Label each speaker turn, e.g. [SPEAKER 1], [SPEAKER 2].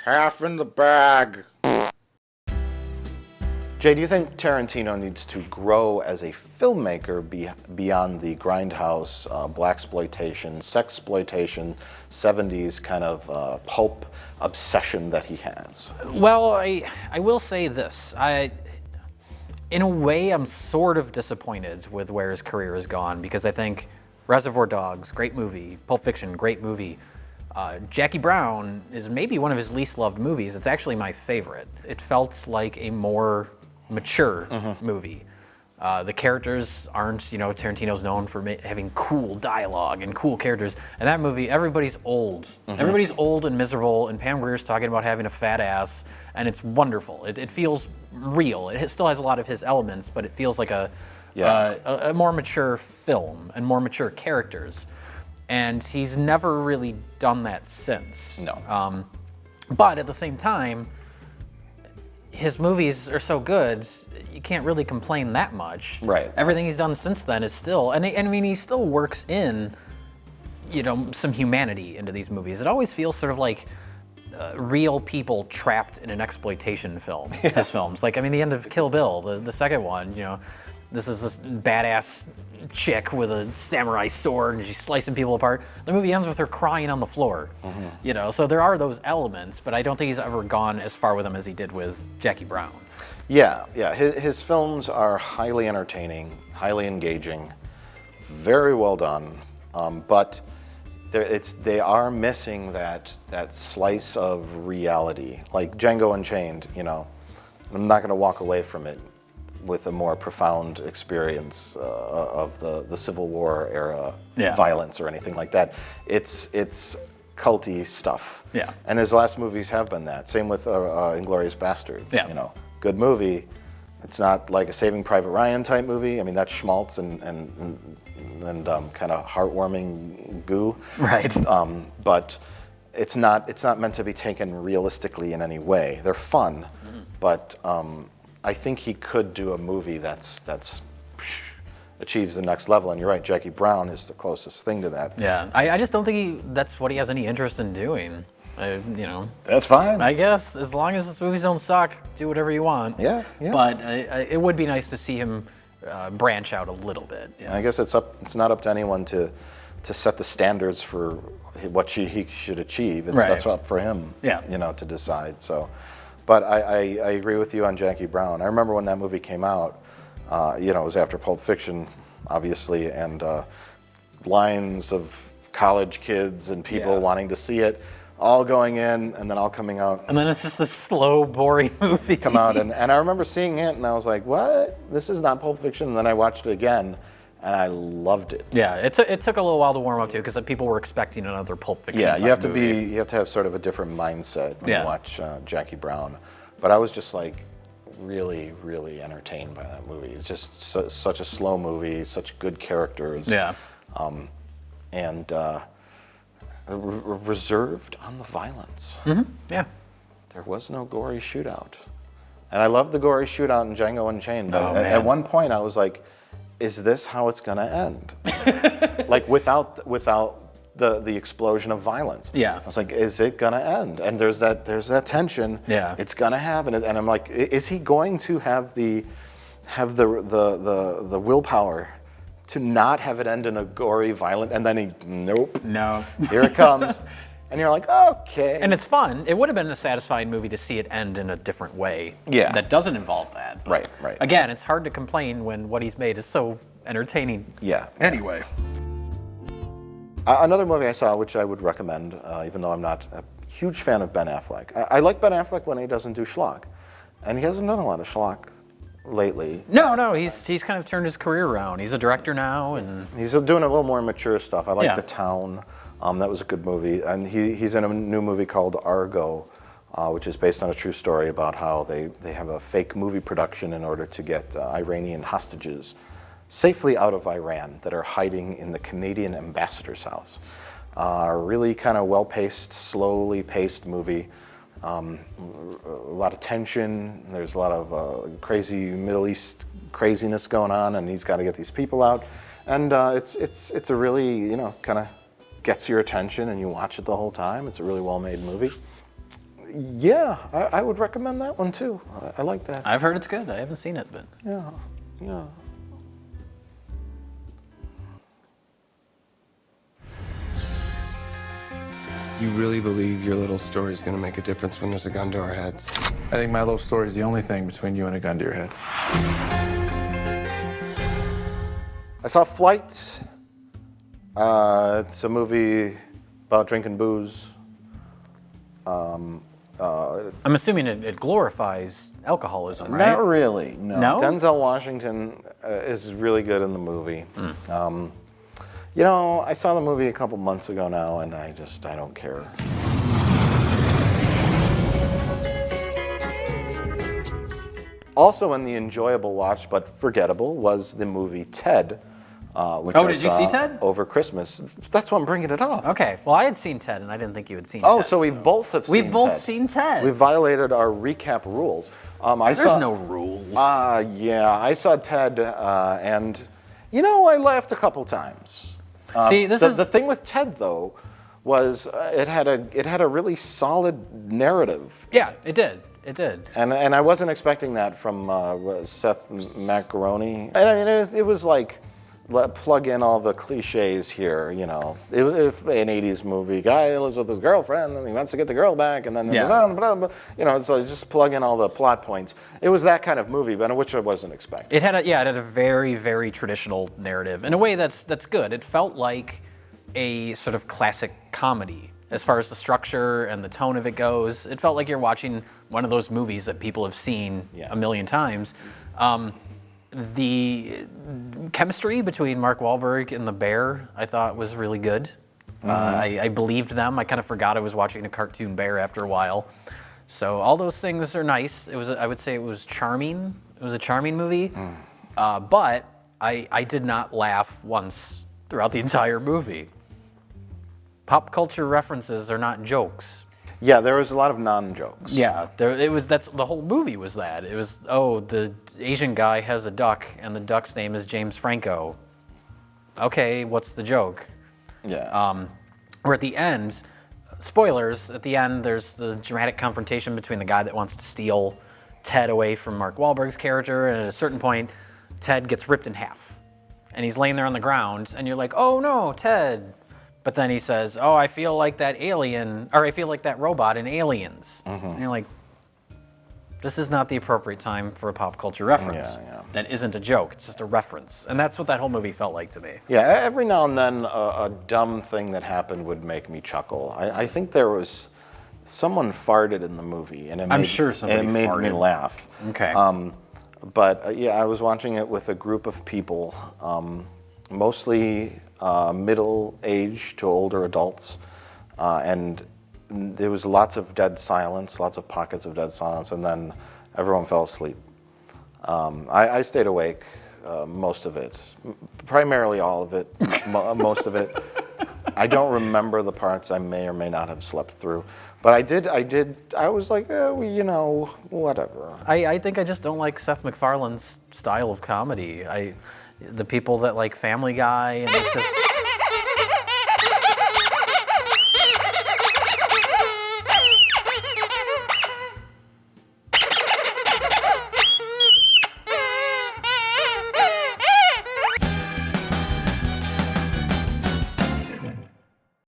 [SPEAKER 1] half in the bag. Jay, do you think Tarantino needs to grow as a filmmaker beyond the grindhouse, blaxploitation, sexploitation, 70s kind of pulp obsession that he has?
[SPEAKER 2] Well, I will say this. In a way, I'm sort of disappointed with where his career has gone because I think Reservoir Dogs, great movie. Pulp Fiction, great movie. Jackie Brown is maybe one of his least loved movies. It's actually my favorite. It felt like a more mature movie. The characters aren't, Tarantino's known for having cool dialogue and cool characters. And that movie, everybody's old. Everybody's old and miserable, and Pam Grier's talking about having a fat ass, and it's wonderful. It feels real. It still has a lot of his elements, but it feels like a more mature film and more mature characters. And he's never really done that since.
[SPEAKER 1] No.
[SPEAKER 2] But at the same time, his movies are so good, you can't really complain that much.
[SPEAKER 1] Right.
[SPEAKER 2] Everything he's done since then is still, and I mean, he still works in, some humanity into these movies. It always feels sort of like real people trapped in an exploitation film. His films, like the end of Kill Bill, the second one. This is this badass chick with a samurai sword and she's slicing people apart. The movie ends with her crying on the floor. So there are those elements, but I don't think he's ever gone as far with them as he did with Jackie Brown.
[SPEAKER 1] Yeah. His films are highly entertaining, highly engaging, very well done, but they are missing that slice of reality. Like Django Unchained, I'm not going to walk away from it with a more profound experience of the Civil War era violence or anything like that. It's culty stuff.
[SPEAKER 2] Yeah.
[SPEAKER 1] And his last movies have been that. Same with Inglourious Bastards.
[SPEAKER 2] Yeah.
[SPEAKER 1] Good movie. It's not like a Saving Private Ryan type movie. I mean, that's schmaltz and kind of heartwarming goo.
[SPEAKER 2] Right.
[SPEAKER 1] But it's not meant to be taken realistically in any way. They're fun, but I think he could do a movie that's achieves the next level. And you're right, Jackie Brown is the closest thing to that.
[SPEAKER 2] Yeah, I just don't think that's what he has any interest in doing.
[SPEAKER 1] That's fine.
[SPEAKER 2] I guess as long as his movies don't suck, do whatever you want.
[SPEAKER 1] Yeah.
[SPEAKER 2] But it would be nice to see him branch out a little bit. Yeah.
[SPEAKER 1] I guess it's not up to anyone to set the standards for what he should achieve. That's up for him.
[SPEAKER 2] Yeah.
[SPEAKER 1] To decide. So. But I agree with you on Jackie Brown. I remember when that movie came out, it was after Pulp Fiction, obviously, and lines of college kids and people wanting to see it, all going in and then all coming out.
[SPEAKER 2] And then it's just a slow, boring movie.
[SPEAKER 1] Come out, and I remember seeing it, and I was like, what? This is not Pulp Fiction. And then I watched it again, and I loved it.
[SPEAKER 2] Yeah, it took a little while to warm up to because people were expecting another Pulp Fiction.
[SPEAKER 1] Yeah, you have
[SPEAKER 2] movie.
[SPEAKER 1] to have sort of a different mindset when you watch Jackie Brown. But I was just like really, really entertained by that movie. It's just such a slow movie, such good characters.
[SPEAKER 2] Yeah.
[SPEAKER 1] And reserved on the violence.
[SPEAKER 2] Yeah.
[SPEAKER 1] There was no gory shootout. And I love the gory shootout in Django Unchained. But at one point I was like, is this how it's gonna end? Like without the explosion of violence.
[SPEAKER 2] Yeah.
[SPEAKER 1] I was like, is it gonna end? And there's that tension.
[SPEAKER 2] Yeah.
[SPEAKER 1] It's gonna happen. And I'm like, is he going to have the willpower to not have it end in a gory, violent, and then nope.
[SPEAKER 2] No.
[SPEAKER 1] Here it comes. And you're like, okay.
[SPEAKER 2] And it's fun. It would have been a satisfying movie to see it end in a different way.
[SPEAKER 1] Yeah.
[SPEAKER 2] That doesn't involve that. But
[SPEAKER 1] Right.
[SPEAKER 2] Again, it's hard to complain when what he's made is so entertaining.
[SPEAKER 1] Yeah.
[SPEAKER 2] Anyway.
[SPEAKER 1] Another movie I saw, which I would recommend, even though I'm not a huge fan of Ben Affleck. I like Ben Affleck when he doesn't do schlock. And he hasn't done a lot of schlock lately.
[SPEAKER 2] No, he's kind of turned his career around. He's a director now, and
[SPEAKER 1] he's doing a little more mature stuff. I like
[SPEAKER 2] Yeah.
[SPEAKER 1] The Town. That was a good movie. And he's in a new movie called Argo, which is based on a true story about how they have a fake movie production in order to get Iranian hostages safely out of Iran that are hiding in the Canadian ambassador's house. Really kind of well-paced, slowly paced movie. A lot of tension. There's a lot of crazy Middle East craziness going on, and he's got to get these people out. And it's a really, kind of gets your attention, and you watch it the whole time. It's a really well-made movie. Yeah, I would recommend that one too. I like that.
[SPEAKER 2] I've heard it's good. I haven't seen it, but
[SPEAKER 1] Yeah, yeah.
[SPEAKER 3] You really believe your little story is going to make a difference when there's a gun to our heads?
[SPEAKER 4] I think my little story is the only thing between you and a gun to your head.
[SPEAKER 1] I saw Flight. It's a movie about drinking booze.
[SPEAKER 2] I'm assuming it glorifies alcoholism, right?
[SPEAKER 1] Not really, no.
[SPEAKER 2] No?
[SPEAKER 1] Denzel Washington is really good in the movie. You know, I saw the movie a couple months ago now, and I don't care. Also in the enjoyable watch, but forgettable, was the movie Ted, which I
[SPEAKER 2] did you
[SPEAKER 1] saw
[SPEAKER 2] see Ted?
[SPEAKER 1] over Christmas. That's why I'm bringing it up.
[SPEAKER 2] Okay. Well, I had seen Ted, and I didn't think you had seen
[SPEAKER 1] Oh,
[SPEAKER 2] Ted.
[SPEAKER 1] so we both have seen
[SPEAKER 2] We've both
[SPEAKER 1] Ted.
[SPEAKER 2] seen Ted.
[SPEAKER 1] We violated our recap rules.
[SPEAKER 2] There's no rules.
[SPEAKER 1] Yeah, I saw Ted, and you know, I laughed a couple times.
[SPEAKER 2] See,
[SPEAKER 1] The thing with Ted though was it had a really solid narrative,
[SPEAKER 2] Yeah, it did. It did.
[SPEAKER 1] and I wasn't expecting that from Seth Macaroni. And I mean, it was like plug in all the cliches here. You know, it was an '80s movie. Guy lives with his girlfriend and he wants to get the girl back, and then you know, so just plug in all the plot points. It was that kind of movie, but which I wasn't expecting.
[SPEAKER 2] It had a very, very traditional narrative. In a way, that's good. It felt like a sort of classic comedy as far as the structure and the tone of it goes. It felt like you're watching one of those movies that people have seen a million times. The chemistry between Mark Wahlberg and the bear, I thought, was really good. I believed them. I kind of forgot I was watching a cartoon bear after a while. So all those things are nice. I would say it was charming. It was a charming movie. But I did not laugh once throughout the entire movie. Pop culture references are not jokes.
[SPEAKER 1] Yeah, there was a lot of non-jokes.
[SPEAKER 2] Yeah, that's the whole movie was that. It was, the Asian guy has a duck and the duck's name is James Franco. Okay, what's the joke?
[SPEAKER 1] Yeah.
[SPEAKER 2] Or at the end, spoilers, at the end there's the dramatic confrontation between the guy that wants to steal Ted away from Mark Wahlberg's character, and at a certain point, Ted gets ripped in half. And he's laying there on the ground, and you're like, oh no, Ted. But then he says, oh, I feel like that alien, or I feel like that robot in Aliens. And you're like, this is not the appropriate time for a pop culture reference.
[SPEAKER 1] Yeah.
[SPEAKER 2] That isn't a joke, it's just a reference. And that's what that whole movie felt like to me.
[SPEAKER 1] Yeah, every now and then a dumb thing that happened would make me chuckle. I think there was someone farted in the movie, and
[SPEAKER 2] I'm sure somebody
[SPEAKER 1] it made me
[SPEAKER 2] farted.
[SPEAKER 1] laugh.
[SPEAKER 2] Okay.
[SPEAKER 1] But yeah, I was watching it with a group of people, mostly middle age to older adults, and there was lots of dead silence, lots of pockets of dead silence, and then everyone fell asleep. I stayed awake most of it, primarily all of it, most of it. I don't remember the parts I may or may not have slept through, but I was like, you know, whatever.
[SPEAKER 2] I think I just don't like Seth MacFarlane's style of comedy. The people that like Family Guy, and it's just